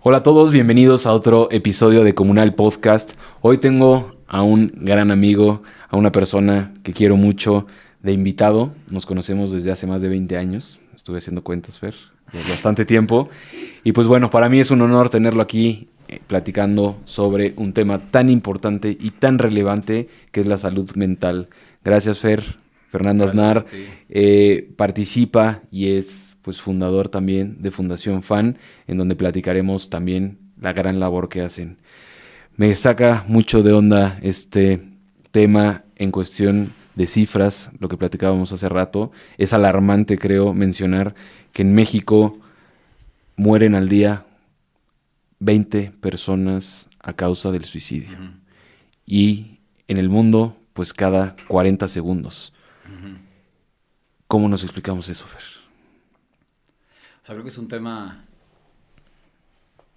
Hola a todos, bienvenidos a otro episodio de Comunal Podcast. Hoy tengo a un gran amigo, a una persona que quiero mucho de invitado. Nos conocemos desde hace más de 20 años. Estuve haciendo cuentas, Fer, de bastante tiempo. Y pues bueno, para mí es un honor tenerlo aquí platicando sobre un tema tan importante y tan relevante que es la salud mental. Gracias, Fer. Fernando Gracias a Aznar ti. participa y es pues fundador también de Fundación FAN, en donde platicaremos también la gran labor que hacen. Me saca mucho de onda este tema en cuestión de cifras, lo que platicábamos hace rato. Es alarmante, creo, mencionar que en México mueren al día 20 personas a causa del suicidio. Ujú, Y en el mundo, pues cada 40 segundos. ujú. ¿Cómo nos explicamos eso, Fer? O sea, creo que es un tema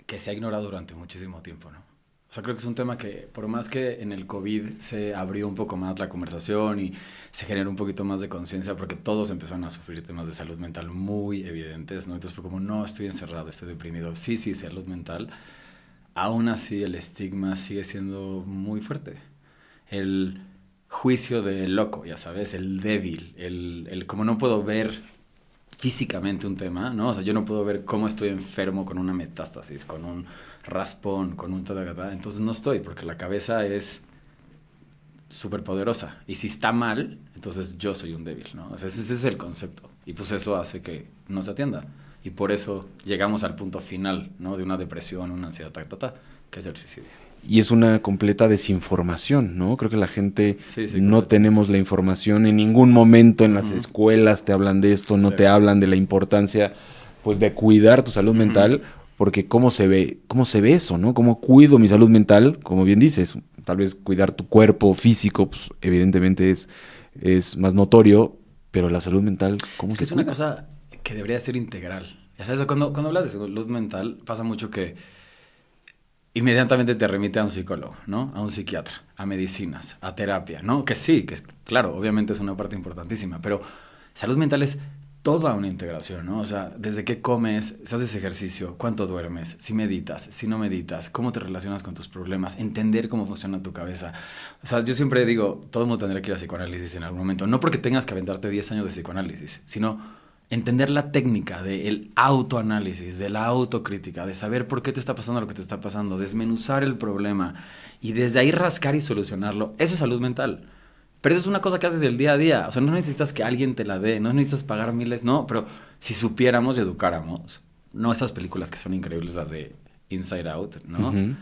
que se ha ignorado durante muchísimo tiempo, ¿no? O sea, creo que es un tema que, por más que en el COVID se abrió un poco más la conversación y se generó un poquito más de conciencia, porque todos empezaron a sufrir temas de salud mental muy evidentes, ¿no? Entonces fue como, no, estoy encerrado, estoy deprimido. Sí, sí, salud mental. Aún así, el estigma sigue siendo muy fuerte. El juicio del loco, ya sabes, el débil, el como no puedo ver físicamente un tema, ¿no? O sea, yo no puedo ver cómo estoy enfermo con una metástasis, con un raspón, con un tadagata. Entonces no estoy, porque la cabeza es súper poderosa. Y si está mal, entonces yo soy un débil, ¿no? O sea, ese es el concepto. Y pues eso hace que no se atienda. Y por eso llegamos al punto final, ¿no? De una depresión, una ansiedad, que es el suicidio. Y es una completa desinformación, ¿no? Creo que la gente Sí, sí, no completamente. tenemos la información. En ningún momento en las Ujú. escuelas te hablan de esto, no Sí. te hablan de la importancia, pues, de cuidar tu salud Ujú. mental, porque cómo se ve eso, ¿no? ¿Cómo cuido mi salud mental? Como bien dices, tal vez cuidar tu cuerpo físico, pues, evidentemente es más notorio, pero la salud mental, ¿cómo Es que se es una cuida? cosa que debería ser integral. Ya sabes, cuando hablas de salud mental, pasa mucho que inmediatamente te remite a un psicólogo, ¿no? A un psiquiatra, a medicinas, a terapia, ¿no? Que sí, claro, obviamente es una parte importantísima, pero salud mental es toda una integración, ¿no? O sea, desde qué comes, si haces ejercicio, cuánto duermes, si meditas, si no meditas, cómo te relacionas con tus problemas, entender cómo funciona tu cabeza. O sea, yo siempre digo, todo el mundo tendría que ir a psicoanálisis en algún momento, no porque tengas que aventarte 10 años de psicoanálisis, sino entender la técnica del autoanálisis, de la autocrítica, de saber por qué te está pasando lo que te está pasando, desmenuzar el problema y desde ahí rascar y solucionarlo, eso es salud mental. Pero eso es una cosa que haces del día a día. O sea, no necesitas que alguien te la dé, no necesitas pagar miles, no. Pero si supiéramos y educáramos, no esas películas que son increíbles, las de Inside Out, ¿no? Ujú.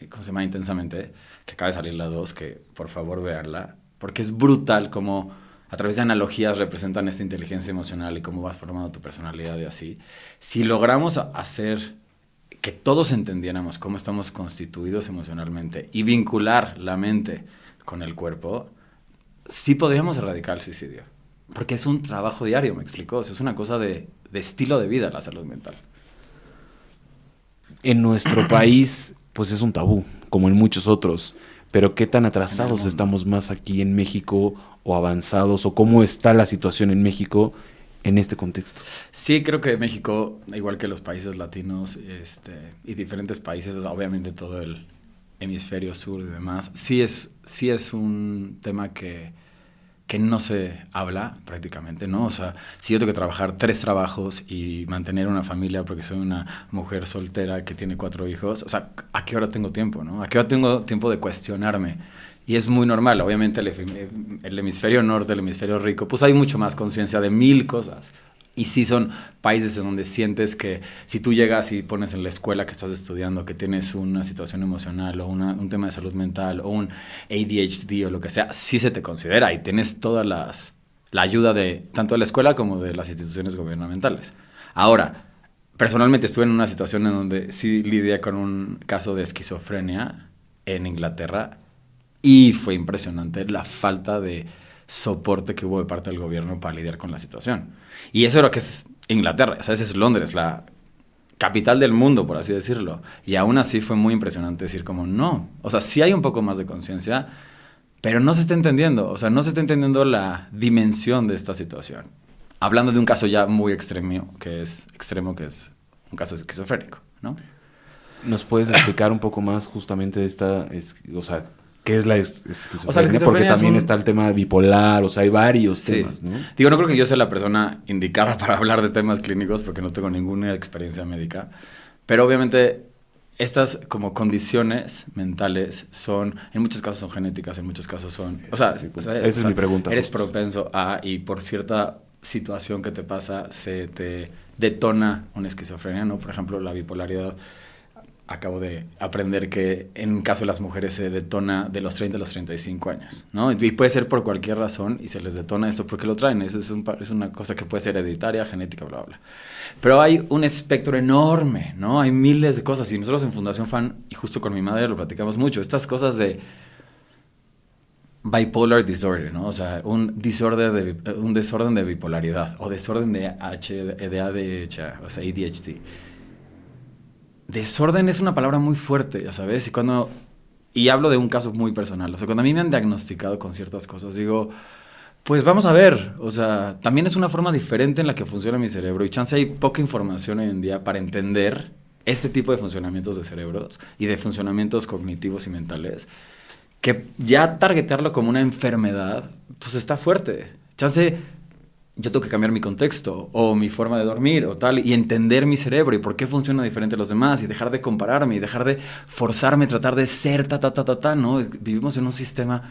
¿Cómo se llama? Intensamente, que acaba de salir la 2 que por favor veanla, porque es brutal como a través de analogías representan esta inteligencia emocional y cómo vas formando tu personalidad y así. Si logramos hacer que todos entendiéramos cómo estamos constituidos emocionalmente y vincular la mente con el cuerpo, sí podríamos erradicar el suicidio. Porque es un trabajo diario, me explicó. O sea, es una cosa de estilo de vida la salud mental. En nuestro país, pues es un tabú, como en muchos otros. Pero qué tan En el atrasados mundo. estamos más aquí en México o avanzados o cómo está la situación en México en este contexto. Sí, creo que México, igual que los países latinos y diferentes países, o sea, obviamente todo el hemisferio sur y demás, sí es un tema que no se habla prácticamente, ¿no? O sea, si yo tengo que trabajar 3 trabajos y mantener una familia porque soy una mujer soltera que tiene 4 hijos, o sea, ¿a qué hora tengo tiempo, no? ¿A qué hora tengo tiempo de cuestionarme? Y es muy normal, obviamente el hemisferio norte, el hemisferio rico, pues hay mucho más conciencia de mil cosas. Y sí son países en donde sientes que si tú llegas y pones en la escuela que estás estudiando que tienes una situación emocional o un tema de salud mental o un ADHD o lo que sea, sí se te considera y tienes todas la ayuda de tanto de la escuela como de las instituciones gubernamentales. Ahora, personalmente estuve en una situación en donde sí lidié con un caso de esquizofrenia en Inglaterra y fue impresionante la falta de soporte que hubo de parte del gobierno para lidiar con la situación. Y eso era que es Inglaterra, ¿sabes? Es Londres, la capital del mundo, por así decirlo. Y aún así fue muy impresionante decir como, no, o sea, sí hay un poco más de conciencia, pero no se está entendiendo, o sea, no se está entendiendo la dimensión de esta situación. Hablando de un caso ya muy extremo, que es un caso esquizofrénico, ¿no? ¿Nos puedes explicar un poco más justamente de esta, o sea, qué es la esquizofrenia? O sea, la Porque esquizofrenia también es está el tema bipolar, o sea, hay varios temas, ¿no? Digo, no creo que yo sea la persona indicada para hablar de temas clínicos porque no tengo ninguna experiencia médica, pero obviamente estas como condiciones mentales son, en muchos casos son genéticas, en muchos casos son... O sea, esa es mi pregunta. Eres propenso a, y por cierta situación que te pasa, se te detona una esquizofrenia, ¿no? Por ejemplo, la bipolaridad. Acabo de aprender que en el caso de las mujeres se detona de los 30 a los 35 años, ¿no? Y puede ser por cualquier razón y se les detona esto porque lo traen. Eso es una cosa que puede ser hereditaria, genética, bla, bla. Pero hay un espectro enorme, ¿no? Hay miles de cosas. Y nosotros en Fundación FAN, y justo con mi madre lo platicamos mucho, estas cosas de bipolar disorder, ¿no? O sea, un desorden de bipolaridad o desorden de ADHD, o sea, ADHD. Desorden es una palabra muy fuerte, ya sabes, y hablo de un caso muy personal, o sea, cuando a mí me han diagnosticado con ciertas cosas, digo, pues vamos a ver, o sea, también es una forma diferente en la que funciona mi cerebro y chance hay poca información hoy en día para entender este tipo de funcionamientos de cerebros y de funcionamientos cognitivos y mentales, que ya targetearlo como una enfermedad, pues está fuerte, chance... Yo tengo que cambiar mi contexto o mi forma de dormir o tal y entender mi cerebro y por qué funciona diferente a los demás y dejar de compararme y dejar de forzarme a tratar de ser ¿no? Vivimos en un sistema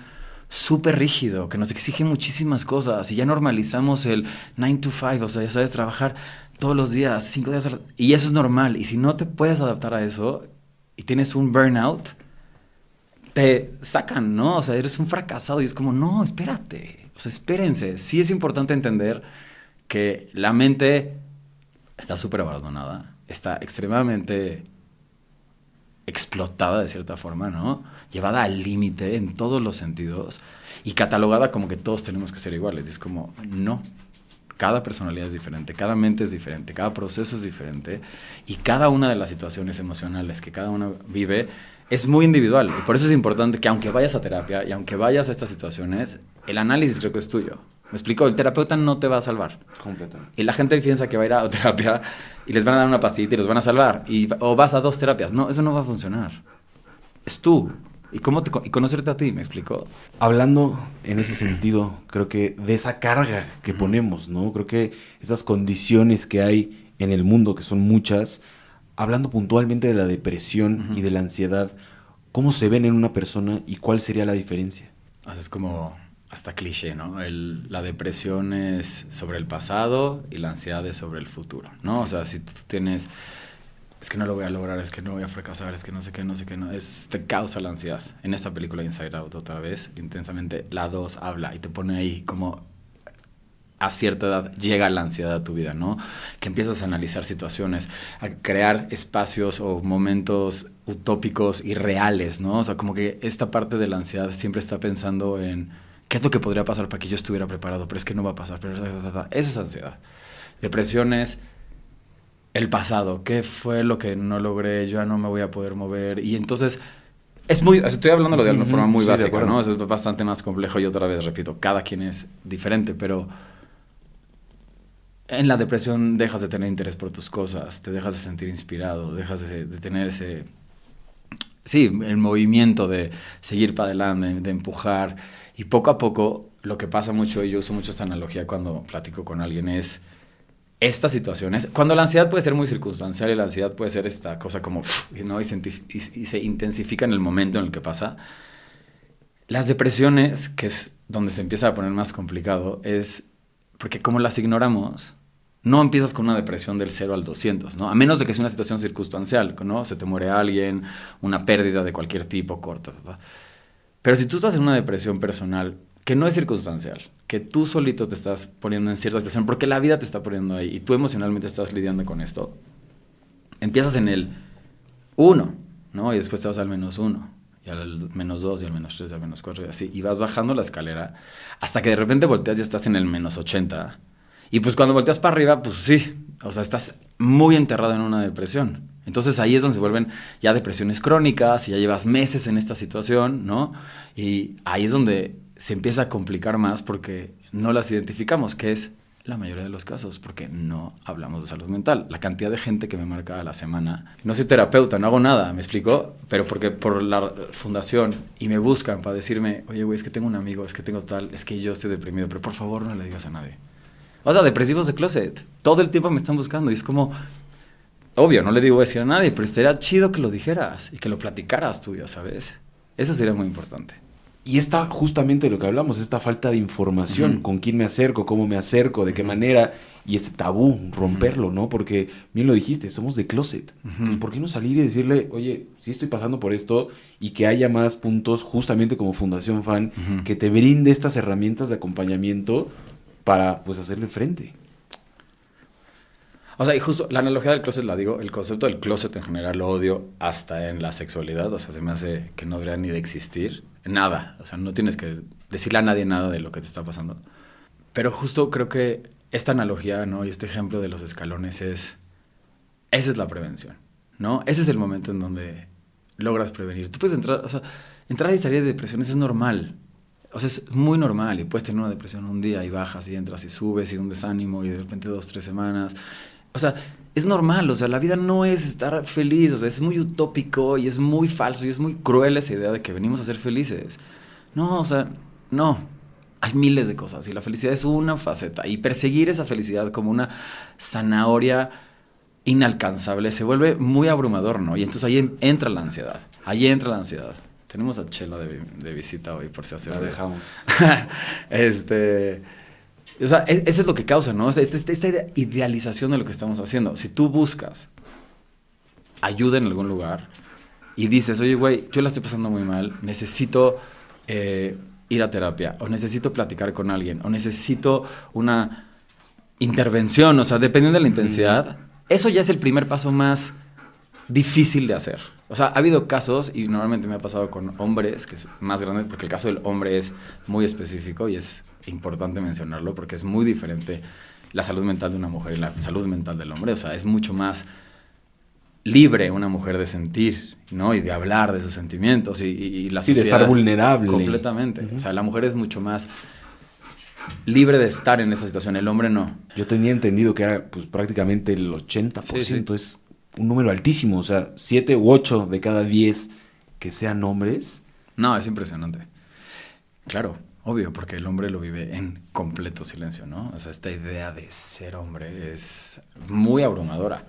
súper rígido que nos exige muchísimas cosas y ya normalizamos el 9 to 5, o sea, ya sabes, trabajar todos los días, 5 días y eso es normal. Y si no te puedes adaptar a eso y tienes un burnout, te sacan, ¿no? O sea, eres un fracasado y es como, no, espérate. O sea, espérense. Sí es importante entender que la mente está súper abandonada, está extremadamente explotada de cierta forma, ¿no? Llevada al límite en todos los sentidos y catalogada como que todos tenemos que ser iguales. Y es como, no. Cada personalidad es diferente, cada mente es diferente, cada proceso es diferente y cada una de las situaciones emocionales que cada uno vive es muy individual. Y por eso es importante que aunque vayas a terapia y aunque vayas a estas situaciones, el análisis creo que es tuyo. Me explico, el terapeuta no te va a salvar. Completamente. Y la gente piensa que va a ir a terapia y les van a dar una pastillita y los van a salvar. O vas a 2 terapias. No, eso no va a funcionar. Es tú. Y conocerte a ti, ¿me explico? Hablando en ese sentido, creo que de esa carga que ponemos, ¿no? Creo que esas condiciones que hay en el mundo, que son muchas, hablando puntualmente de la depresión y de la ansiedad, ¿cómo se ven en una persona y cuál sería la diferencia? Es como hasta cliché, ¿no? La depresión es sobre el pasado y la ansiedad es sobre el futuro, ¿no? O sea, si tú tienes... Es que no lo voy a lograr, es que no voy a fracasar, es que no sé qué, te causa la ansiedad. En esta película Inside Out, otra vez, intensamente, la 2 habla y te pone ahí como a cierta edad llega la ansiedad a tu vida, ¿no? Que empiezas a analizar situaciones, a crear espacios o momentos utópicos y reales, ¿no? O sea, como que esta parte de la ansiedad siempre está pensando en qué es lo que podría pasar para que yo estuviera preparado, pero es que no va a pasar, pero eso es ansiedad. Depresión es el pasado, ¿qué fue lo que no logré? Yo ya no me voy a poder mover. Y entonces, estoy hablándolo de una forma muy básica, ¿no? Eso es bastante más complejo y otra vez, repito, cada quien es diferente, pero en la depresión dejas de tener interés por tus cosas, te dejas de sentir inspirado, dejas de tener ese... Sí, el movimiento de seguir para adelante, de empujar. Y poco a poco, lo que pasa mucho, y yo uso mucho esta analogía cuando platico con alguien, es... Estas situaciones, cuando la ansiedad puede ser muy circunstancial y la ansiedad puede ser esta cosa como, ¿no? y se intensifica en el momento en el que pasa, las depresiones, que es donde se empieza a poner más complicado, es porque como las ignoramos, no empiezas con una depresión del 0 al 200, ¿no? A menos de que sea una situación circunstancial, ¿no? Se te muere alguien, una pérdida de cualquier tipo, corta, Pero si tú estás en una depresión personal que no es circunstancial, que tú solito te estás poniendo en cierta situación, porque la vida te está poniendo ahí y tú emocionalmente estás lidiando con esto, empiezas en el 1, ¿no? Y después te vas al -1, y al -2, y al -3, y al -4, y así. Y vas bajando la escalera hasta que de repente volteas y estás en el -80. Y pues cuando volteas para arriba, pues sí, o sea, estás muy enterrado en una depresión. Entonces ahí es donde se vuelven ya depresiones crónicas y ya llevas meses en esta situación, ¿no? Y ahí es donde se empieza a complicar más porque no las identificamos, que es la mayoría de los casos, porque no hablamos de salud mental. La cantidad de gente que me marca a la semana, no soy terapeuta, no hago nada, ¿me explico? Pero porque por la fundación y me buscan para decirme, oye, güey, es que tengo un amigo, es que tengo tal, es que yo estoy deprimido, pero por favor no le digas a nadie. O sea, depresivos de closet, todo el tiempo me están buscando y es como, obvio, no le digo decir a nadie, pero estaría chido que lo dijeras y que lo platicaras tú, ya sabes. Eso sería muy importante. Y está justamente lo que hablamos, esta falta de información, con quién me acerco, cómo me acerco, de qué manera, y ese tabú, romperlo, ¿no? Porque, bien lo dijiste, somos de closet. Pues, ¿por qué no salir y decirle, oye, sí estoy pasando por esto, y que haya más puntos, justamente como Fundación Fan, que te brinde estas herramientas de acompañamiento para, pues, hacerle frente? O sea, y justo la analogía del closet la digo, el concepto del closet en general lo odio hasta en la sexualidad, o sea, se me hace que no debería ni de existir, nada, o sea, no tienes que decirle a nadie nada de lo que te está pasando. Pero justo creo que esta analogía, ¿no? Y este ejemplo de los escalones esa es la prevención, ¿no? Ese es el momento en donde logras prevenir. Tú puedes entrar, o sea, entrar y salir de depresiones es normal. O sea, es muy normal y puedes tener una depresión un día y bajas y entras y subes y un desánimo y de repente 2, 3 semanas. O sea, es normal, o sea, la vida no es estar feliz, o sea, es muy utópico y es muy falso y es muy cruel esa idea de que venimos a ser felices. No, o sea, no. Hay miles de cosas y la felicidad es una faceta y perseguir esa felicidad como una zanahoria inalcanzable se vuelve muy abrumador, ¿no? Y entonces entra la ansiedad, ahí entra la ansiedad. Tenemos a Chela de visita hoy, por si hace. La dejamos. O sea, eso es lo que causa, ¿no? O sea, esta idealización de lo que estamos haciendo. Si tú buscas ayuda en algún lugar y dices, oye, güey, yo la estoy pasando muy mal, necesito ir a terapia, o necesito platicar con alguien, o necesito una intervención, o sea, dependiendo de la intensidad, eso ya es el primer paso más difícil de hacer. O sea, ha habido casos, y normalmente me ha pasado con hombres, que es más grande, porque el caso del hombre es muy específico y es importante mencionarlo, porque es muy diferente la salud mental de una mujer y la salud mental del hombre. O sea, es mucho más libre una mujer de sentir, ¿no? Y de hablar de sus sentimientos y la sociedad. Sí, de estar vulnerable. Completamente. O sea, la mujer es mucho más libre de estar en esa situación, el hombre no. Yo tenía entendido que era pues prácticamente el 80%, es un número altísimo, o sea, 7 u 8 de cada 10 que sean hombres. No, es impresionante. Claro, obvio, porque el hombre lo vive en completo silencio, ¿no? O sea, esta idea de ser hombre es muy abrumadora.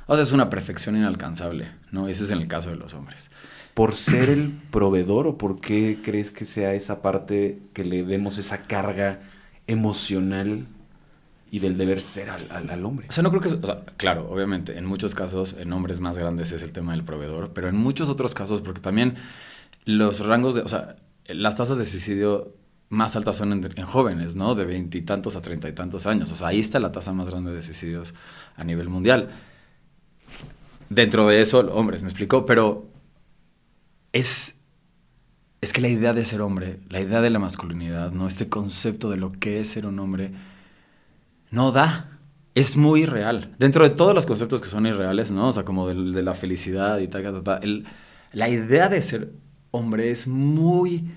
O sea, es una perfección inalcanzable, ¿no? Ese es en el caso de los hombres. ¿Por ser el proveedor o por qué crees que sea esa parte que le demos esa carga emocional y del deber ser al hombre? O sea, no creo que... O sea, claro, obviamente, en muchos casos, en hombres más grandes es el tema del proveedor, pero en muchos otros casos, porque también los rangos de... O sea, las tasas de suicidio más altas son en jóvenes, ¿no? De 20 y tantos a 30 y tantos años. O sea, ahí está la tasa más grande de suicidios a nivel mundial. Dentro de eso, hombres, me explicó, pero es que la idea de ser hombre, la idea de la masculinidad, ¿no? Este concepto de lo que es ser un hombre, no da. Es muy irreal. Dentro de todos los conceptos que son irreales, ¿no? O sea, como de la felicidad y tal, la idea de ser hombre es muy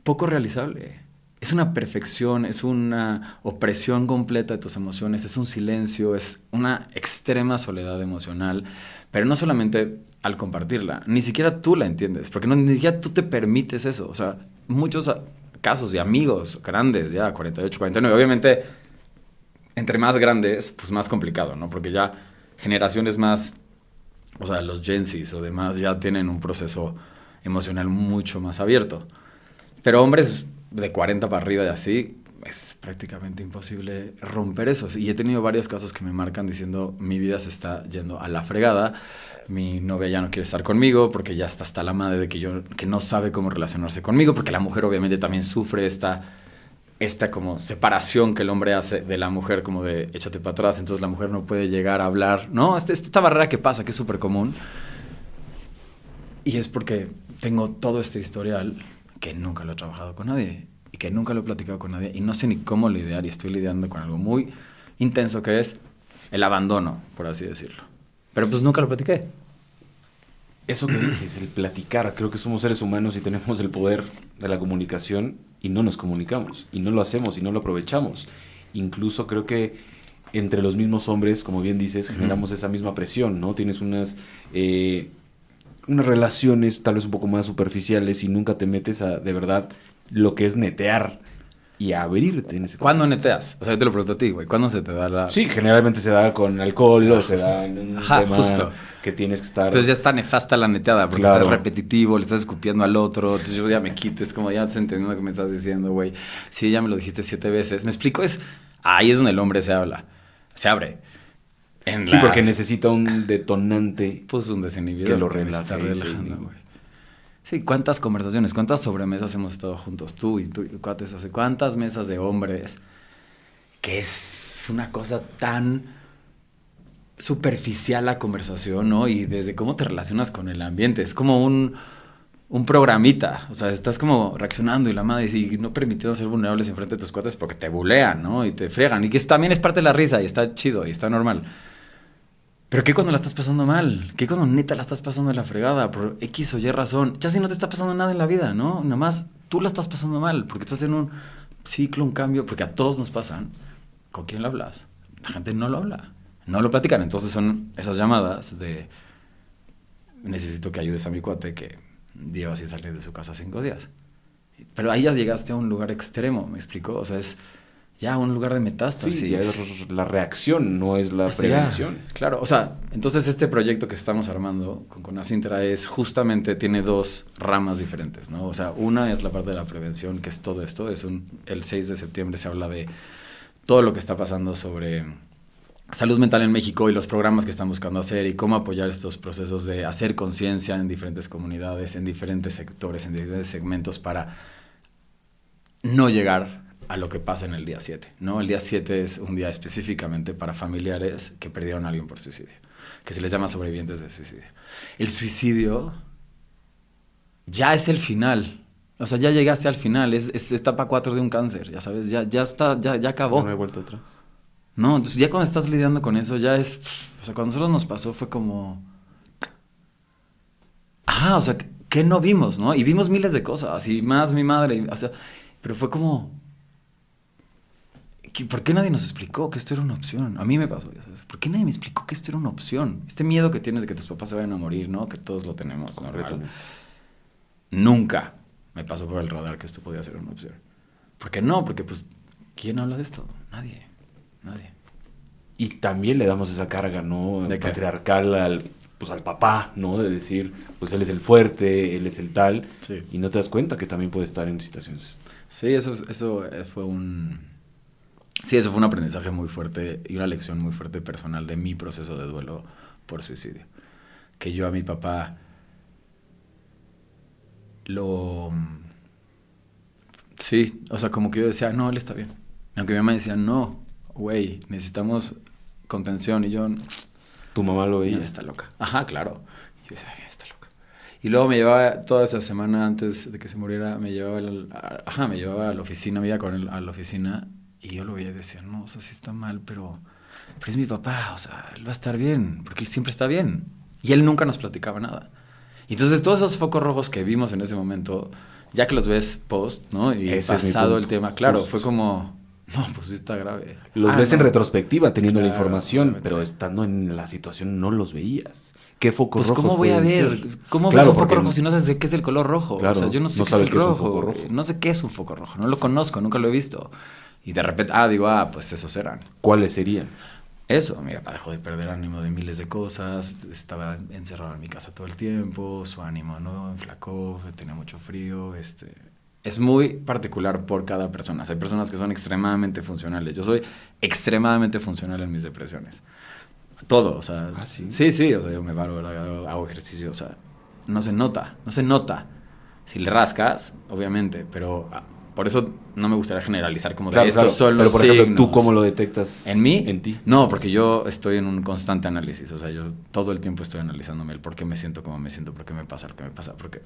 poco realizable. Es una perfección, es una opresión completa de tus emociones, es un silencio, es una extrema soledad emocional, pero no solamente al compartirla, ni siquiera tú la entiendes, porque ni siquiera tú te permites eso. O sea, muchos casos de amigos grandes, ya 48, 49, obviamente, entre más grandes, pues más complicado, ¿no? Porque ya generaciones más, o sea, los Gen Zs o demás ya tienen un proceso emocional mucho más abierto. Pero hombres de 40 para arriba y así, es prácticamente imposible romper eso. Y he tenido varios casos que me marcan diciendo, mi vida se está yendo a la fregada, mi novia ya no quiere estar conmigo porque ya está hasta la madre de que no sabe cómo relacionarse conmigo, porque la mujer obviamente también sufre esta como separación que el hombre hace de la mujer, como de échate para atrás, entonces la mujer no puede llegar a hablar, ¿no? Esta barrera que pasa, que es súper común. Y es porque tengo todo este historial que nunca lo he trabajado con nadie y que nunca lo he platicado con nadie y no sé ni cómo lidiar y estoy lidiando con algo muy intenso que es el abandono, por así decirlo. Pero pues nunca lo platiqué. Eso que dices, el platicar, creo que somos seres humanos y tenemos el poder de la comunicación y no nos comunicamos y no lo hacemos y no lo aprovechamos. incluso creo que entre los mismos hombres, como bien dices, generamos esa misma presión, ¿no? Tienes unas relaciones tal vez un poco más superficiales y nunca te metes a, de verdad, lo que es netear y abrirte en ese ¿Cuándo contexto. neteas? O sea, yo te lo pregunto a ti, güey. ¿Cuándo se te da la...? Sí, generalmente se da con alcohol o se da en un tema justo. que tienes que estar... Entonces ya está nefasta la neteada, porque Claro. estás repetitivo, le estás escupiendo al otro, entonces yo ya me quito, es como ya estoy entendiendo lo que me estás diciendo, güey. Sí, ya me lo dijiste 7 veces. ¿Me explico? Ahí es donde el hombre se abre. Sí, porque necesita un detonante Pues un desinhibidor que lo me está relaje. relajando, güey. Sí, ¿cuántas conversaciones, cuántas sobremesas hemos estado juntos? Tú y cuates, hace cuántas mesas de hombres, que es una cosa tan superficial la conversación, ¿no? Y desde cómo te relacionas con el ambiente. Es como un programita. O sea, estás como reaccionando y la madre y no permitiendo ser vulnerables enfrente de tus cuates porque te bulean, ¿no? Y te friegan. Y que eso también es parte de la risa y está chido y está normal. Pero ¿qué cuando la estás pasando mal? ¿Qué cuando neta la estás pasando de la fregada? Por X o Y razón. Ya si no te está pasando nada en la vida, ¿no? Nada más tú la estás pasando mal porque estás en un ciclo, un cambio, porque a todos nos pasan. ¿Con quién lo hablas? La gente no lo habla. No lo platican. Entonces son esas llamadas de necesito que ayudes a mi cuate que lleva sin salir de su casa 5 días. Pero ahí ya llegaste a un lugar extremo, ¿me explicó? O sea, es ya un lugar de metástasis. Sí, ya es la reacción, no es la Pues prevención. ya, claro, o sea, entonces este proyecto que estamos armando con Conacintra es justamente, tiene 2 ramas diferentes, ¿no? O sea, una es la parte de la prevención, que es todo esto, el 6 de septiembre se habla de todo lo que está pasando sobre salud mental en México y los programas que están buscando hacer y cómo apoyar estos procesos de hacer conciencia en diferentes comunidades, en diferentes sectores, en diferentes segmentos para no llegar a lo que pasa en el día 7, ¿no? El día 7 es un día específicamente para familiares que perdieron a alguien por suicidio, que se les llama sobrevivientes de suicidio. El suicidio ya es el final. O sea, ya llegaste al final, es etapa 4 de un cáncer, ya sabes, ya está, ya acabó. No me he vuelto atrás. No, entonces ya cuando estás lidiando con eso, ya es... O sea, cuando a nosotros nos pasó fue como... Ajá, o sea, ¿qué no vimos, no? Y vimos miles de cosas, y más mi madre, o sea... Pero fue como... ¿Por qué nadie nos explicó que esto era una opción? A mí me pasó, ya sabes. ¿Por qué nadie me explicó que esto era una opción? Este miedo que tienes de que tus papás se vayan a morir, ¿no? Que todos lo tenemos, normal. Nunca me pasó por el radar que esto podía ser una opción. ¿Por qué no? Porque, pues, ¿quién habla de esto? Nadie. Y también le damos esa carga, ¿no? ¿De qué? Patriarcal al papá, ¿no? De decir, pues él es el fuerte, él es el tal. Sí. Y no te das cuenta que también puede estar en situaciones. Sí, eso fue un... Sí, eso fue un aprendizaje muy fuerte y una lección muy fuerte personal de mi proceso de duelo por suicidio. Que yo a mi papá Sí, o sea, como que yo decía, no, él está bien. Aunque mi mamá decía, no, güey, necesitamos contención. Y yo... ¿Tu mamá lo veía? Ella está loca. Ajá, claro. Y yo decía, ella está loca. Y luego me llevaba toda esa semana antes de que se muriera, me llevaba a la oficina, me iba con él a la oficina y yo lo veía y decía, no, o sea, sí está mal, pero es mi papá, o sea, él va a estar bien, porque él siempre está bien. Y él nunca nos platicaba nada. Y entonces todos esos focos rojos que vimos en ese momento, ya que los ves post, ¿no? Y Ese pasado el tema, claro, Justo. fue como, no, pues sí está grave. Los ves no. en retrospectiva teniendo la Claro, información, claro. pero estando en la situación no los veías. ¿Qué focos Pues rojos ¿cómo voy a pueden ver? ser? ¿Cómo Claro, ves un foco porque- rojo si no sabes de qué es el color rojo? Claro, O sea, yo no sé no qué sabes es el qué es un rojo. foco rojo. No sé qué es un foco rojo. No lo conozco, nunca lo he visto. Y de repente, pues esos eran. ¿Cuáles serían? Eso, mi papá dejó de perder ánimo de miles de cosas, estaba encerrado en mi casa todo el tiempo, su ánimo no enflacó, tenía mucho frío, Es muy particular por cada persona. O sea, hay personas que son extremadamente funcionales. Yo soy extremadamente funcional en mis depresiones. Todo, o sea... ¿Ah, sí? Sí, o sea, yo me paro, hago ejercicio, o sea, no se nota. Si le rascas, obviamente, pero por eso no me gustaría generalizar como de Claro, estos claro. son los Pero, por ejemplo, ¿tú signos. cómo lo detectas? ¿En mí? En ti. No, porque yo estoy en un constante análisis. O sea, yo todo el tiempo estoy analizándome el por qué me siento como me siento, por qué me pasa lo que me pasa, porque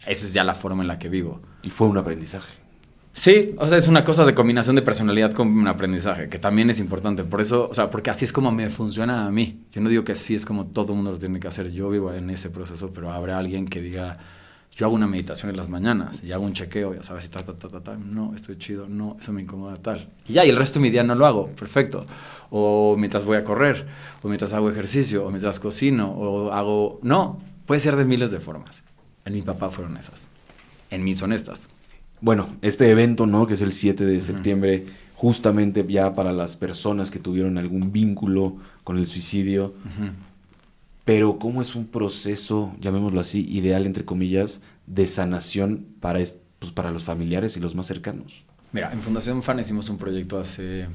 esa es ya la forma en la que vivo. Y fue un aprendizaje. Sí, o sea, es una cosa de combinación de personalidad con un aprendizaje, que también es importante. Por eso, o sea, porque así es como me funciona a mí. Yo no digo que así es como todo el mundo lo tiene que hacer. Yo vivo en ese proceso, pero habrá alguien que diga, Yo hago una meditación en las mañanas y hago un chequeo, ya sabes, y no, estoy chido, no, eso me incomoda tal. Y ya, y el resto de mi día no lo hago, perfecto. O mientras voy a correr, o mientras hago ejercicio, o mientras cocino, o hago... No, puede ser de miles de formas. En mi papá fueron esas. En mí son estas. Bueno, este evento, ¿no? Que es el 7 de septiembre, justamente ya para las personas que tuvieron algún vínculo con el suicidio. Pero ¿cómo es un proceso, llamémoslo así, ideal, entre comillas, de sanación para los familiares y los más cercanos? Mira, en Fundación FAN hicimos un proyecto hace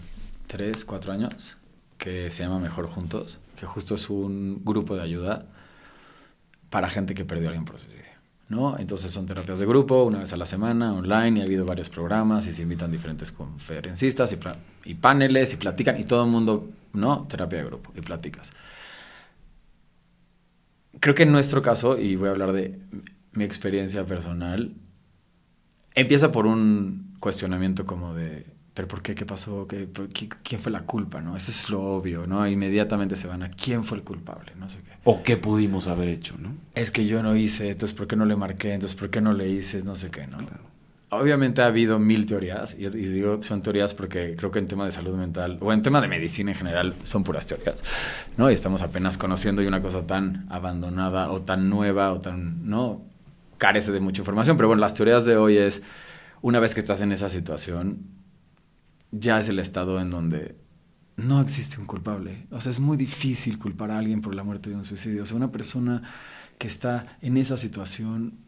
3, 4 años que se llama Mejor Juntos, que justo es un grupo de ayuda para gente que perdió a alguien por suicidio, ¿no? Entonces son terapias de grupo, una vez a la semana, online, y ha habido varios programas y se invitan diferentes conferencistas y paneles y platican, y todo el mundo, ¿no? Terapia de grupo y platicas. Creo que en nuestro caso, y voy a hablar de mi experiencia personal, empieza por un cuestionamiento como de, ¿pero por qué? ¿Qué pasó? ¿Quién fue la culpa? ¿No? Eso es lo obvio, ¿no? Inmediatamente se van a ¿quién fue el culpable? No sé qué. O qué pudimos haber hecho, ¿no? Es que yo no hice, entonces ¿por qué no le marqué? Entonces ¿por qué no le hice? No sé qué, ¿no? Claro. Obviamente ha habido 1000 teorías, y digo son teorías porque creo que en tema de salud mental, o en tema de medicina en general, son puras teorías, ¿no? Y estamos apenas conociendo, y una cosa tan abandonada, o tan nueva, o tan, ¿no? Carece de mucha información, pero bueno, las teorías de hoy es, una vez que estás en esa situación, ya es el estado en donde no existe un culpable. O sea, es muy difícil culpar a alguien por la muerte de un suicidio. O sea, una persona que está en esa situación...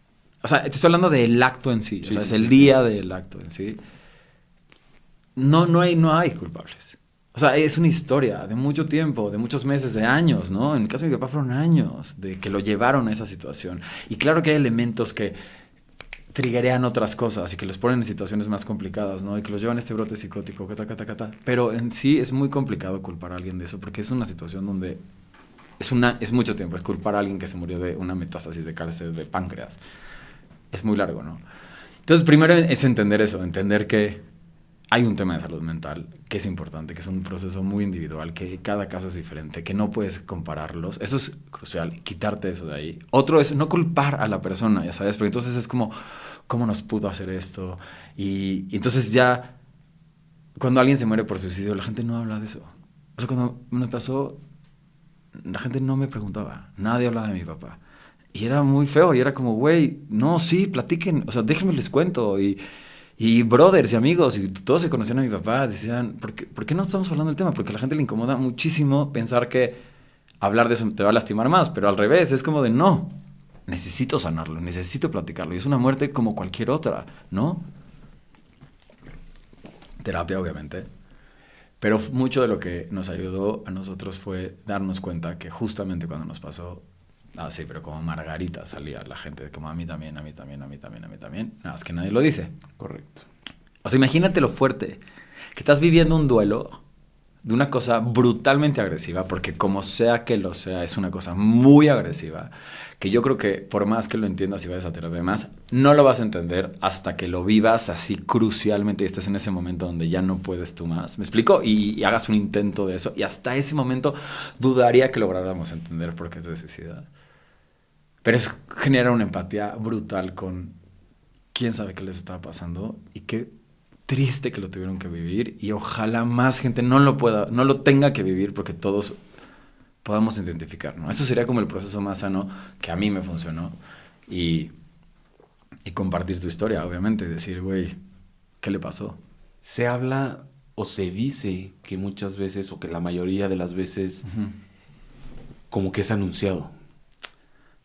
O sea, te estoy hablando del acto en sí. O sea, es el día del acto en sí. No hay culpables. O sea, es una historia de mucho tiempo, de muchos meses, de años, ¿no? En el caso de mi papá fueron años de que lo llevaron a esa situación. Y claro que hay elementos que triggerean otras cosas y que los ponen en situaciones más complicadas, ¿no? Y que los llevan a este brote psicótico, pero en sí es muy complicado culpar a alguien de eso, porque es una situación donde es mucho tiempo, es culpar a alguien que se murió de una metástasis de cáncer de páncreas. Es muy largo, ¿no? Entonces, primero es entender eso, entender que hay un tema de salud mental que es importante, que es un proceso muy individual, que cada caso es diferente, que no puedes compararlos. Eso es crucial, quitarte eso de ahí. Otro es no culpar a la persona, ya sabes, porque entonces es como, ¿cómo nos pudo hacer esto? Y entonces ya, cuando alguien se muere por suicidio, la gente no habla de eso. O sea, cuando me pasó, la gente no me preguntaba, nadie hablaba de mi papá. Y era muy feo, y era como, güey, no, sí, platiquen, o sea, déjenme les cuento, y brothers y amigos, y todos se conocían a mi papá, decían, ¿por qué no estamos hablando del tema? Porque a la gente le incomoda muchísimo pensar que hablar de eso te va a lastimar más, pero al revés, es como de no, necesito sanarlo, necesito platicarlo, y es una muerte como cualquier otra, ¿no? Terapia, obviamente. Pero mucho de lo que nos ayudó a nosotros fue darnos cuenta que justamente cuando nos pasó, sí, pero como Margarita salía la gente, como a mí también, nada más que nadie lo dice. Correcto. O sea, imagínate lo fuerte, que estás viviendo un duelo de una cosa brutalmente agresiva, porque como sea que lo sea, es una cosa muy agresiva, que yo creo que por más que lo entiendas y vayas a terapia más, no lo vas a entender hasta que lo vivas así crucialmente y estés en ese momento donde ya no puedes tú más. ¿Me explico? Y hagas un intento de eso, y hasta ese momento dudaría que lográramos entender por qué se suicida. Pero eso genera una empatía brutal con quién sabe qué les estaba pasando y qué triste que lo tuvieron que vivir, y ojalá más gente no lo tenga que vivir, porque todos podamos identificar, ¿no? Eso sería como el proceso más sano que a mí me funcionó, y compartir tu historia, obviamente, y decir, güey, ¿qué le pasó? Se habla o se dice que muchas veces, o que la mayoría de las veces, como que es anunciado.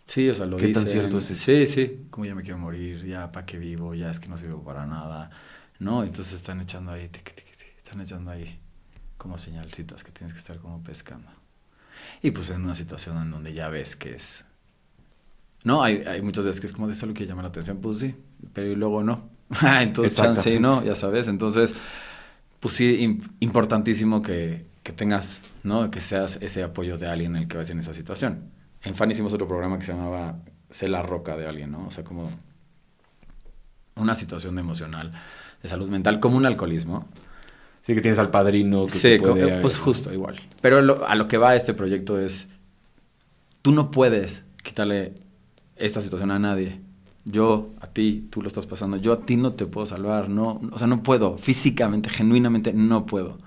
Sí, o sea, lo ¿Qué dicen. tan cierto es eso? Sí, como ya me quiero morir, ya para qué vivo, ya es que no sirvo para nada, ¿no? Entonces están echando ahí como señalcitas que tienes que estar como pescando. Y pues en una situación en donde ya ves que es... No, hay muchas veces que es como de eso lo que llama la atención, pues sí, pero y luego no. Entonces chance no, ya sabes. Entonces, pues sí, importantísimo que tengas, ¿no? Que seas ese apoyo de alguien en el que vas en esa situación. En FAN hicimos otro programa que se llamaba Sé la roca de alguien, ¿no? O sea, como una situación emocional, de salud mental, como un alcoholismo. Sí, que tienes al padrino. Que Sí, te puede, pues justo igual. Pero a lo que va este proyecto es, tú no puedes quitarle esta situación a nadie. Yo, a ti, tú lo estás pasando, yo a ti no te puedo salvar, no, o sea, no puedo, físicamente, genuinamente no puedo.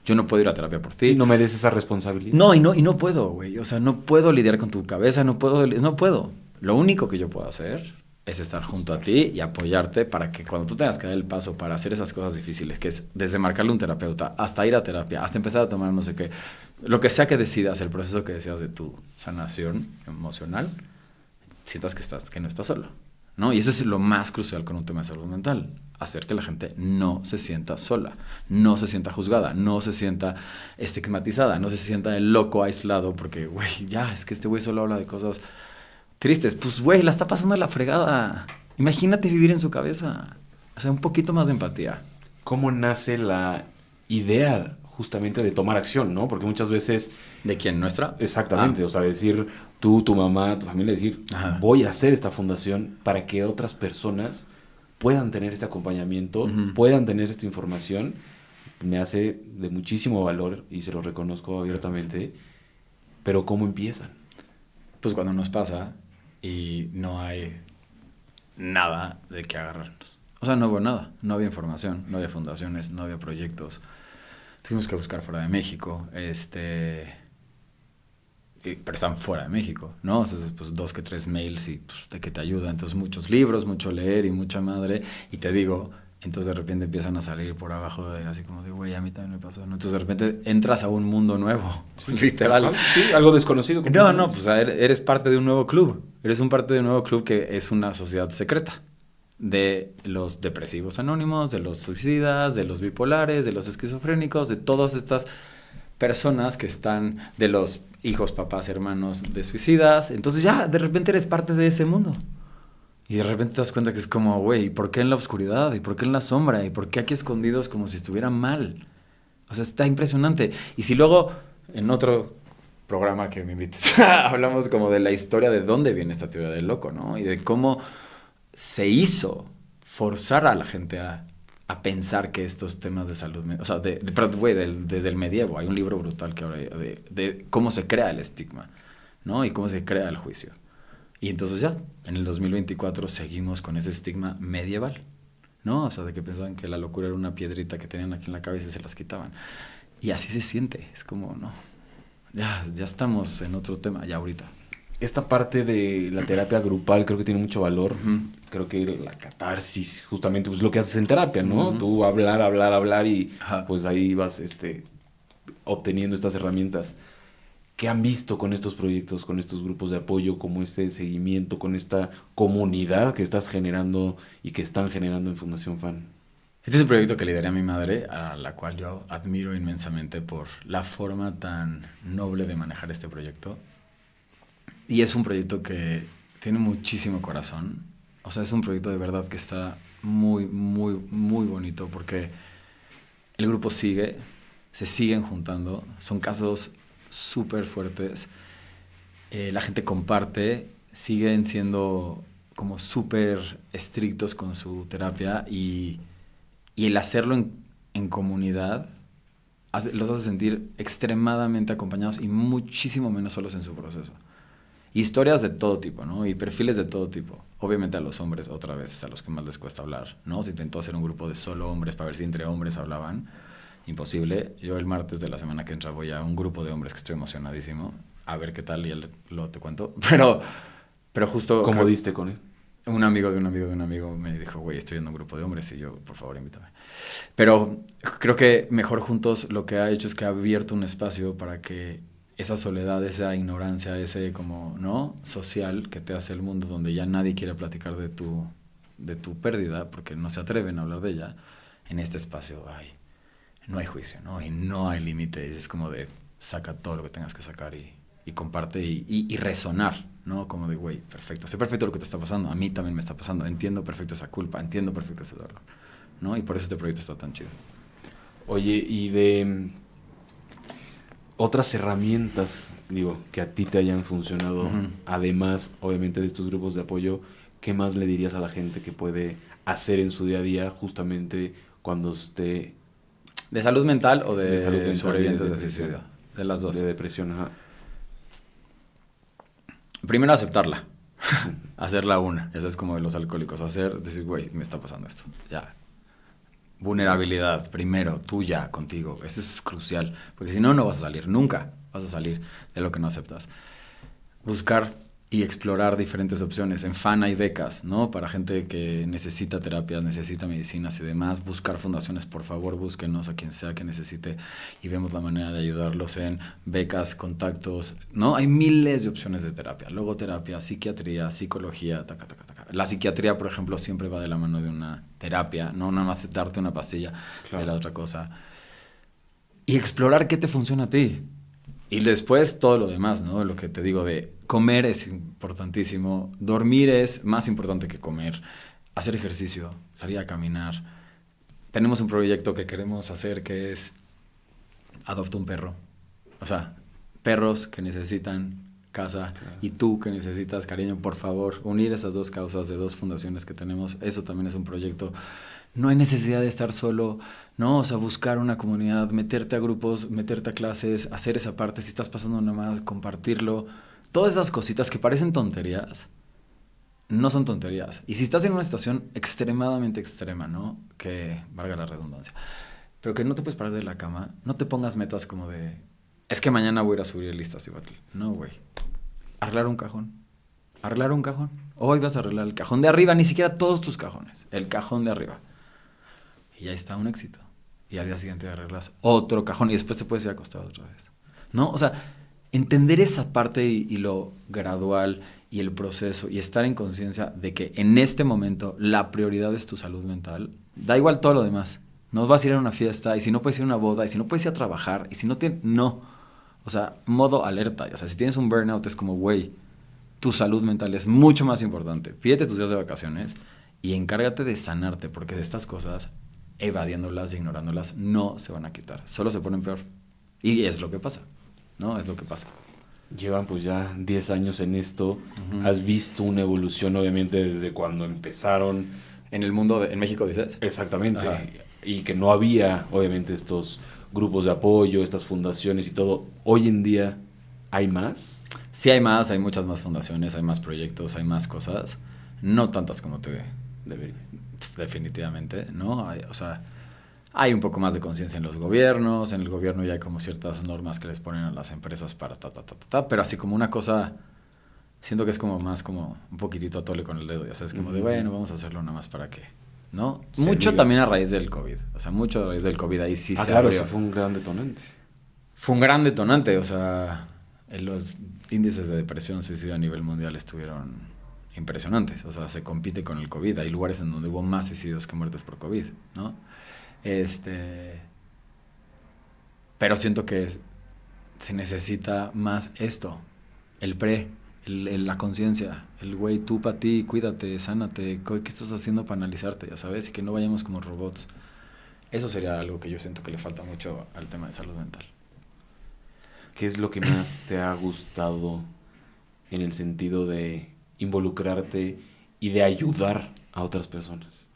Yo no puedo ir a terapia por ti. Sí, no mereces esa responsabilidad. No, y no puedo, güey. O sea, no puedo lidiar con tu cabeza, no puedo. Lo único que yo puedo hacer es estar junto a ti y apoyarte para que cuando tú tengas que dar el paso para hacer esas cosas difíciles, que es desde marcarle un terapeuta hasta ir a terapia, hasta empezar a tomar no sé qué, lo que sea que decidas, el proceso que decidas de tu sanación emocional, sientas que no estás solo, ¿no? Y eso es lo más crucial con un tema de salud mental. Hacer que la gente no se sienta sola, no se sienta juzgada, no se sienta estigmatizada, no se sienta el loco aislado porque, güey, ya, es que este güey solo habla de cosas tristes. Pues, güey, la está pasando a la fregada. Imagínate vivir en su cabeza. O sea, un poquito más de empatía. ¿Cómo nace la idea justamente de tomar acción, no? Porque muchas veces... ¿De quién? ¿Nuestra? Exactamente, o sea, decir tú, tu mamá, tu familia, decir, voy a hacer esta fundación para que otras personas puedan tener este acompañamiento, puedan tener esta información, me hace de muchísimo valor y se lo reconozco abiertamente. Pero ¿cómo empiezan? Pues cuando nos pasa y no hay nada de qué agarrarnos. O sea, no hubo nada, no había información, no había fundaciones, no había proyectos. Tuvimos que buscar fuera de México, pero están fuera de México, ¿no? Entonces, pues 2 que 3 mails y pues, de que te ayuda. Entonces, muchos libros, mucho leer y mucha madre. Y te digo, entonces de repente empiezan a salir por abajo de así como de, güey, a mí también me pasó, ¿no? Entonces, de repente entras a un mundo nuevo, sí, literal. Sí, algo desconocido. No, pues eres parte de un nuevo club. Eres parte de un nuevo club que es una sociedad secreta. De los depresivos anónimos, de los suicidas, de los bipolares, de los esquizofrénicos, de todas estas personas que están, de los hijos, papás, hermanos de suicidas. Entonces ya, de repente eres parte de ese mundo. Y de repente te das cuenta que es como, güey, ¿por qué en la oscuridad? ¿Y por qué en la sombra? ¿Y por qué aquí escondidos como si estuvieran mal? O sea, está impresionante. Y si luego, en otro programa que me invites, hablamos como de la historia de dónde viene esta teoría del loco, ¿no? Y de cómo se hizo forzar a la gente a pensar que estos temas de salud mental, o sea, desde el medievo, hay un libro brutal que habla de cómo se crea el estigma, ¿no? Y cómo se crea el juicio. Y entonces ya, en el 2024 seguimos con ese estigma medieval, ¿no? O sea, de que pensaban que la locura era una piedrita que tenían aquí en la cabeza y se las quitaban. Y así se siente, es como, no, ya estamos en otro tema, ya ahorita. Esta parte de la terapia grupal creo que tiene mucho valor. Creo que la catarsis, justamente, pues lo que haces en terapia, ¿no? Tú hablar y pues ahí vas obteniendo estas herramientas. ¿Qué han visto con estos proyectos, con estos grupos de apoyo, como este seguimiento, con esta comunidad que estás generando y que están generando en Fundación FAN? Este es un proyecto que lideré a mi madre, a la cual yo admiro inmensamente por la forma tan noble de manejar este proyecto. Y es un proyecto que tiene muchísimo corazón. O sea, es un proyecto de verdad que está muy, muy, muy bonito porque el grupo sigue, se siguen juntando, son casos súper fuertes. La gente comparte, siguen siendo como súper estrictos con su terapia y el hacerlo en comunidad los hace sentir extremadamente acompañados y muchísimo menos solos en su proceso. Historias de todo tipo, ¿no? Y perfiles de todo tipo. Obviamente a los hombres, otra vez, es a los que más les cuesta hablar, ¿no? Se intentó hacer un grupo de solo hombres para ver si entre hombres hablaban. Imposible. Yo el martes de la semana que entra voy a un grupo de hombres que estoy emocionadísimo. A ver qué tal y luego te cuento. Pero justo... ¿Cómo diste con él? Un amigo de un amigo de un amigo me dijo, güey, estoy en un grupo de hombres y yo, por favor, invítame. Pero creo que Mejor Juntos lo que ha hecho es que ha abierto un espacio para que esa soledad, esa ignorancia, ese como, ¿no? social que te hace el mundo donde ya nadie quiere platicar de tu pérdida porque no se atreven a hablar de ella. En este espacio no hay juicio, ¿no? Y no hay límites. Es como de saca todo lo que tengas que sacar y comparte y resonar, ¿no? Como de, güey, perfecto. Sé perfecto lo que te está pasando. A mí también me está pasando. Entiendo perfecto esa culpa. Entiendo perfecto ese dolor, ¿no? Y por eso este proyecto está tan chido. Oye, y de otras herramientas, digo, que a ti te hayan funcionado, además, obviamente, de estos grupos de apoyo, ¿qué más le dirías a la gente que puede hacer en su día a día justamente cuando esté... ¿De salud mental o de salud mental, sobrevivientes de suicidio? De las dos. De depresión, ajá. Primero aceptarla. Hacerla una. Esa es como de los alcohólicos. Decir, güey, me está pasando esto. Ya. Vulnerabilidad, primero, tuya, contigo. Eso es crucial. Porque si no, no vas a salir. Nunca vas a salir de lo que no aceptas. Buscar y explorar diferentes opciones. En FAN hay becas, ¿no? Para gente que necesita terapias, necesita medicinas y demás. Buscar fundaciones, por favor, búsquenos a quien sea que necesite y vemos la manera de ayudarlos en becas, contactos, ¿no? Hay miles de opciones de terapia. Logoterapia, psiquiatría, psicología, taca, taca, taca. La psiquiatría, por ejemplo, siempre va de la mano de una terapia, no nada más darte una pastilla de la otra cosa. Y explorar qué te funciona a ti. Y después todo lo demás, ¿no? Lo que te digo de comer es importantísimo, dormir es más importante que comer, hacer ejercicio, salir a caminar. Tenemos un proyecto que queremos hacer que es adopta un perro. O sea, perros que necesitan casa y tú que necesitas cariño, por favor, unir esas dos causas de dos fundaciones que tenemos, eso también es un proyecto. No hay necesidad de estar solo, ¿no? O sea, buscar una comunidad, meterte a grupos, meterte a clases, hacer esa parte, si estás pasando nada más, compartirlo. Todas esas cositas que parecen tonterías, no son tonterías. Y si estás en una situación extremadamente extrema, ¿no? Que valga la redundancia, pero que no te puedes parar de la cama, no te pongas metas como de, es que mañana voy a ir a subir listas y battle. No, güey. Arreglar un cajón. Arreglar un cajón. Hoy vas a arreglar el cajón de arriba, ni siquiera todos tus cajones, el cajón de arriba. Y ya está un éxito. Y al día siguiente arreglas otro cajón y después te puedes ir acostado otra vez. ¿No? O sea, entender esa parte y lo gradual y el proceso y estar en conciencia de que en este momento la prioridad es tu salud mental, da igual todo lo demás. No vas a ir a una fiesta y si no puedes ir a una boda y si no puedes ir a trabajar y si no tienes... No. O sea, modo alerta. O sea, si tienes un burnout es como, güey, tu salud mental es mucho más importante. Pídete tus días de vacaciones y encárgate de sanarte porque de estas cosas, evadiéndolas, ignorándolas, no se van a quitar. Solo se ponen peor. Y es lo que pasa, ¿no? Es lo que pasa. Llevan pues ya 10 años en esto. Has visto una evolución, obviamente, desde cuando empezaron. En el mundo, en México, dices. Exactamente. Ajá. Y que no había, obviamente, estos grupos de apoyo, estas fundaciones y todo. Hoy en día, ¿hay más? Sí hay más, hay muchas más fundaciones, hay más proyectos, hay más cosas. No tantas como te Debería. definitivamente, ¿no? O sea, hay un poco más de conciencia en los gobiernos. En el gobierno ya hay como ciertas normas que les ponen a las empresas para pero así como una cosa, siento que es como más como un poquitito atole con el dedo, ya sabes, como de, bueno, vamos a hacerlo nada más para que, ¿no? Mucho también a raíz del COVID, o sea, mucho a raíz del COVID, ahí sí se claro, abrió. eso fue un gran detonante. Fue un gran detonante, o sea, los índices de depresión, suicidio a nivel mundial estuvieron impresionantes, o sea, se compite con el COVID, hay lugares en donde hubo más suicidios que muertes por COVID, ¿no? Pero siento que se necesita más esto, la conciencia, el güey, tú para ti, cuídate, sánate, ¿qué estás haciendo para analizarte, ya sabes? Y que no vayamos como robots. Eso sería algo que yo siento que le falta mucho al tema de salud mental. ¿Qué es lo que más te ha gustado en el sentido de involucrarte y de ayudar a otras personas?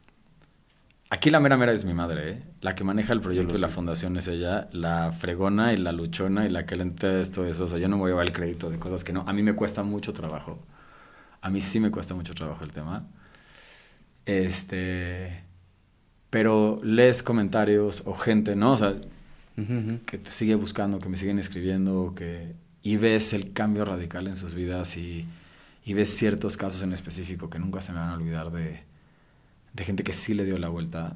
Aquí la mera es mi madre, ¿eh? La que maneja el proyecto y la fundación es ella, la fregona y la luchona y la que le entiende esto, eso. O sea, yo no me voy a llevar el crédito de cosas que no. A mí me cuesta mucho trabajo. A mí sí me cuesta mucho trabajo el tema. Pero lees comentarios o gente, ¿no? O sea, que te sigue buscando, que me siguen escribiendo, y ves el cambio radical en sus vidas y ves ciertos casos en específico que nunca se me van a olvidar de gente que sí le dio la vuelta.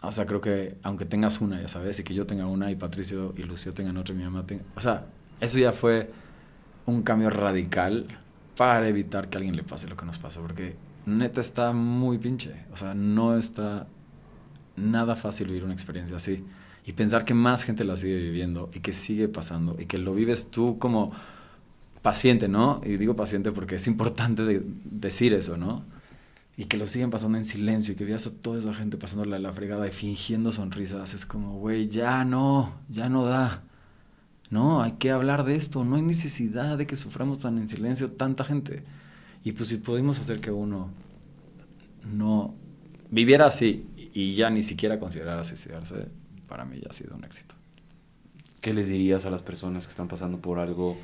O sea, creo que aunque tengas una, ya sabes, y que yo tenga una, y Patricio y Lucio tengan otra, y mi mamá tenga... O sea, eso ya fue un cambio radical para evitar que a alguien le pase lo que nos pasó, porque neta está muy pinche. O sea, no está nada fácil vivir una experiencia así. Y pensar que más gente la sigue viviendo y que sigue pasando y que lo vives tú como paciente, ¿no? Y digo paciente porque es importante decir eso, ¿no? Y que lo siguen pasando en silencio y que veas a toda esa gente pasándola la fregada y fingiendo sonrisas. Es como, güey, ya no da. No, hay que hablar de esto. No hay necesidad de que suframos tan en silencio tanta gente. Y pues si pudimos hacer que uno no viviera así y ya ni siquiera considerara suicidarse, para mí ya ha sido un éxito. ¿Qué les dirías a las personas que están pasando por algo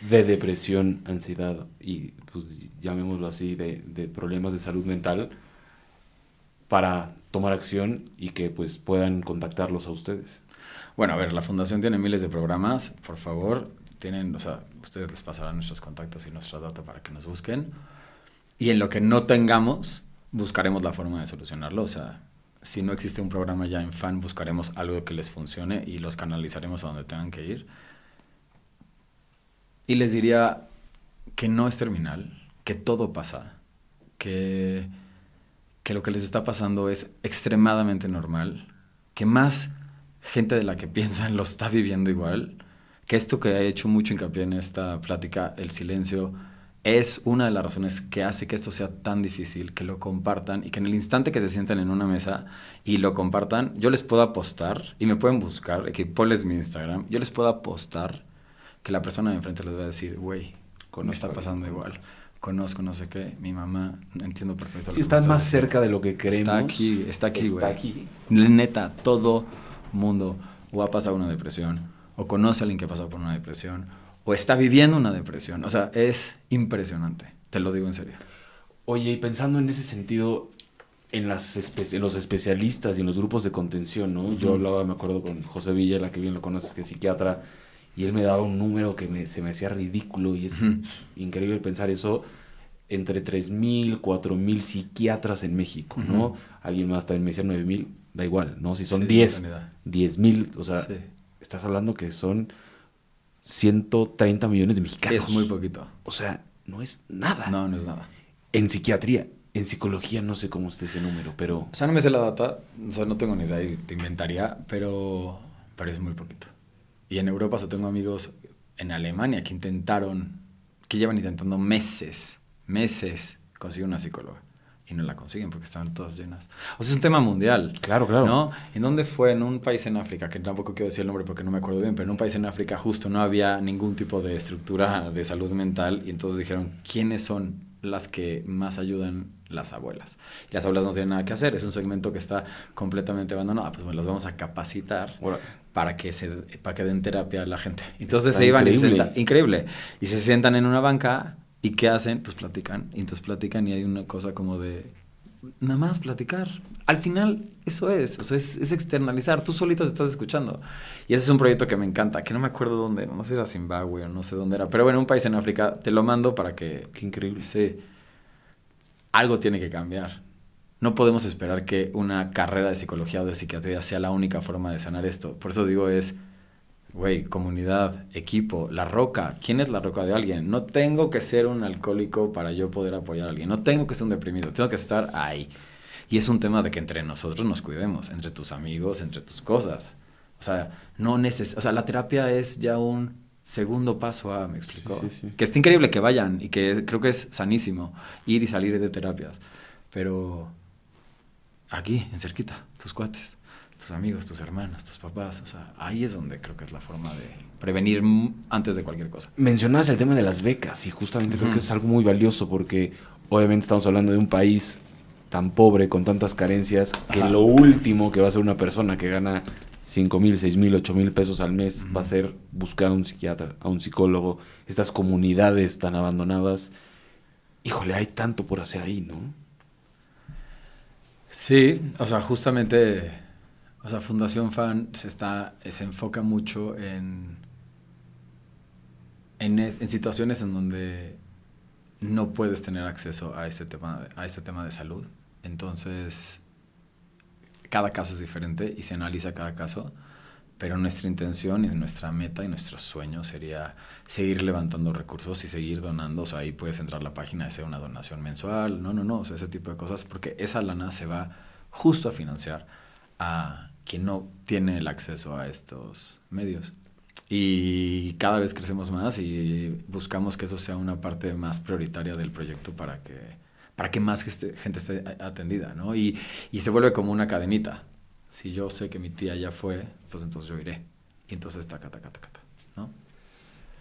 de depresión, ansiedad y, pues, llamémoslo así, de problemas de salud mental para tomar acción y que pues puedan contactarlos a ustedes. Bueno, a ver, la fundación tiene miles de programas, por favor, tienen, o sea, ustedes les pasarán nuestros contactos y nuestra data para que nos busquen. Y en lo que no tengamos, buscaremos la forma de solucionarlo. O sea, si no existe un programa ya en FAN, buscaremos algo que les funcione y los canalizaremos a donde tengan que ir. Y les diría que no es terminal, que todo pasa, que lo que les está pasando es extremadamente normal, que más gente de la que piensan lo está viviendo igual, que esto que he hecho mucho hincapié en esta plática, el silencio, es una de las razones que hace que esto sea tan difícil, que lo compartan y que en el instante que se sienten en una mesa y lo compartan, yo les puedo apostar, y me pueden buscar, que ponles mi Instagram, yo les puedo apostar que la persona de enfrente les va a decir, güey, me está pasando igual. Conozco no sé qué, mi mamá, entiendo perfecto. Sí, están más cerca de lo que creemos. Está aquí, güey. Neta, todo mundo o ha pasado una depresión, o conoce a alguien que ha pasado por una depresión, o está viviendo una depresión. O sea, es impresionante, te lo digo en serio. Oye, y pensando en ese sentido, en los especialistas y en los grupos de contención, ¿no? Yo hablaba, me acuerdo, con José Villa, la que bien lo conoces, que es psiquiatra, y él me daba un número que se me hacía ridículo, y es increíble pensar eso, entre 3,000, 4,000 psiquiatras en México, ¿no? Alguien más también me decía 9,000, da igual, ¿no? Si son 10,000, o sea, estás hablando que son 130 millones de mexicanos. Sí, es muy poquito. O sea, no es nada. No, no es nada. En psiquiatría, en psicología no sé cómo esté ese número, pero... O sea, no me sé la data, o sea, no tengo ni idea y te inventaría, pero es muy poquito. Y en Europa, o sea, tengo amigos en Alemania que llevan intentando meses conseguir una psicóloga. Y no la consiguen porque estaban todas llenas. O sea, es un tema mundial. Claro, claro. ¿No? ¿En dónde fue? En un país en África, que tampoco quiero decir el nombre porque no me acuerdo bien, pero en un país en África justo no había ningún tipo de estructura de salud mental y entonces dijeron, ¿quiénes son las que más ayudan? Las abuelas. Y las abuelas no tienen nada que hacer, es un segmento que está completamente abandonado. Pues bueno, las vamos a capacitar para que den terapia a la gente. Entonces está se iban increíble. Y se sientan en una banca. ¿Y qué hacen? Pues platican. Y entonces platican y hay una cosa como de... Nada más platicar. Al final, eso es. O sea, es externalizar. Tú solito te estás escuchando. Y ese es un proyecto que me encanta. Que no me acuerdo dónde era. No sé si era Zimbabue o no sé dónde era. Pero bueno, un país en África. Te lo mando para que... Qué increíble. Sí. Algo tiene que cambiar. No podemos esperar que una carrera de psicología o de psiquiatría sea la única forma de sanar esto. Por eso digo güey, comunidad, equipo, la roca. ¿Quién es la roca de alguien? No tengo que ser un alcohólico para yo poder apoyar a alguien. No tengo que ser un deprimido. Tengo que estar ahí. Y es un tema de que entre nosotros nos cuidemos. Entre tus amigos, entre tus cosas. O sea, o sea, la terapia es ya un segundo paso a, ¿me explicó? Sí. Que está increíble que vayan y que creo que es sanísimo ir y salir de terapias. Pero aquí, en cerquita, tus cuates, tus amigos, tus hermanos, tus papás, o sea, ahí es donde creo que es la forma de prevenir antes de cualquier cosa. Mencionabas el tema de las becas y justamente creo que es algo muy valioso porque obviamente estamos hablando de un país tan pobre, con tantas carencias, que lo último que va a hacer una persona que gana 5,000, 6,000, 8,000 pesos al mes va a ser buscar a un psiquiatra, a un psicólogo. Estas comunidades tan abandonadas, híjole, hay tanto por hacer ahí, ¿no? Sí, o sea, justamente, o sea, Fundación FAN se enfoca mucho en situaciones en donde no puedes tener acceso a este tema de salud. Entonces, cada caso es diferente y se analiza cada caso, pero nuestra intención y nuestra meta y nuestro sueño sería seguir levantando recursos y seguir donando. O sea, ahí puedes entrar a la página de hacer una donación mensual, no, o sea, ese tipo de cosas, porque esa lana se va justo a financiar a quien no tiene el acceso a estos medios. Y cada vez crecemos más y buscamos que eso sea una parte más prioritaria del proyecto para que más gente esté atendida, ¿no? Y se vuelve como una cadenita. Si yo sé que mi tía ya fue, pues entonces yo iré. Y entonces taca, ¿no?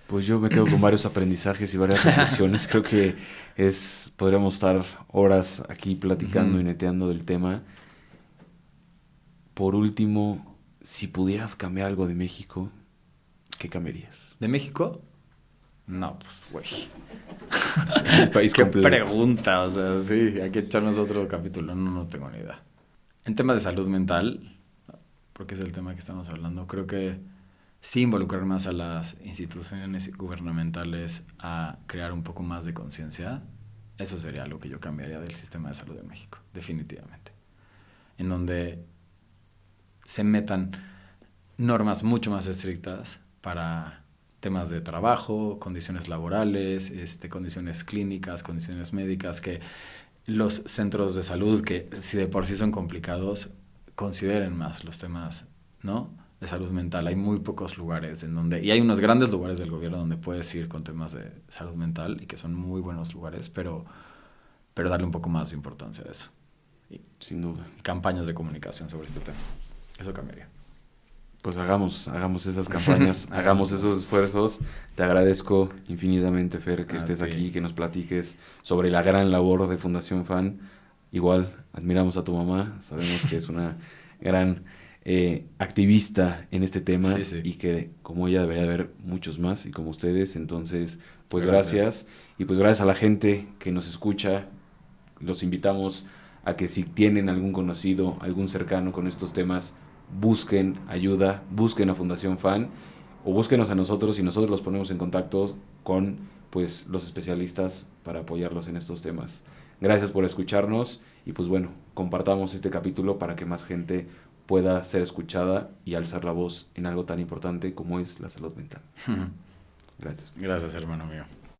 Pues yo me quedo con varios aprendizajes y varias reflexiones. Creo que podríamos estar horas aquí platicando y neteando del tema. Por último, si pudieras cambiar algo de México, ¿qué cambiarías? ¿De México? No, pues, güey. El país Qué completo. pregunta, o sea, sí, hay que echarnos otro capítulo. No, no tengo ni idea. En temas de salud mental, porque es el tema que estamos hablando, creo que sí involucrar más a las instituciones gubernamentales a crear un poco más de conciencia, eso sería algo que yo cambiaría del sistema de salud de México, definitivamente. En donde se metan normas mucho más estrictas para temas de trabajo, condiciones laborales, condiciones clínicas, condiciones médicas, que los centros de salud, que si de por sí son complicados, consideren más los temas, ¿no?, de salud mental. Hay muy pocos lugares en donde, y hay unos grandes lugares del gobierno donde puedes ir con temas de salud mental y que son muy buenos lugares, pero darle un poco más de importancia a eso. Sin duda. Y campañas de comunicación sobre este tema. Eso cambiaría. Pues hagamos esas campañas, hagamos esos esfuerzos. Te agradezco infinitamente, Fer, que estés aquí, que nos platiques sobre la gran labor de Fundación FAN. Igual, admiramos a tu mamá, sabemos que es una gran activista en este tema, Sí, sí. y que como ella debería haber muchos más y como ustedes. Entonces, pues gracias. Y pues gracias a la gente que nos escucha. Los invitamos a que si tienen algún conocido, algún cercano con estos temas, busquen ayuda, busquen a Fundación FAN o búsquenos a nosotros y nosotros los ponemos en contacto con, pues, los especialistas para apoyarlos en estos temas. Gracias por escucharnos y pues bueno, compartamos este capítulo para que más gente pueda ser escuchada y alzar la voz en algo tan importante como es la salud mental. Gracias. Gracias, hermano mío.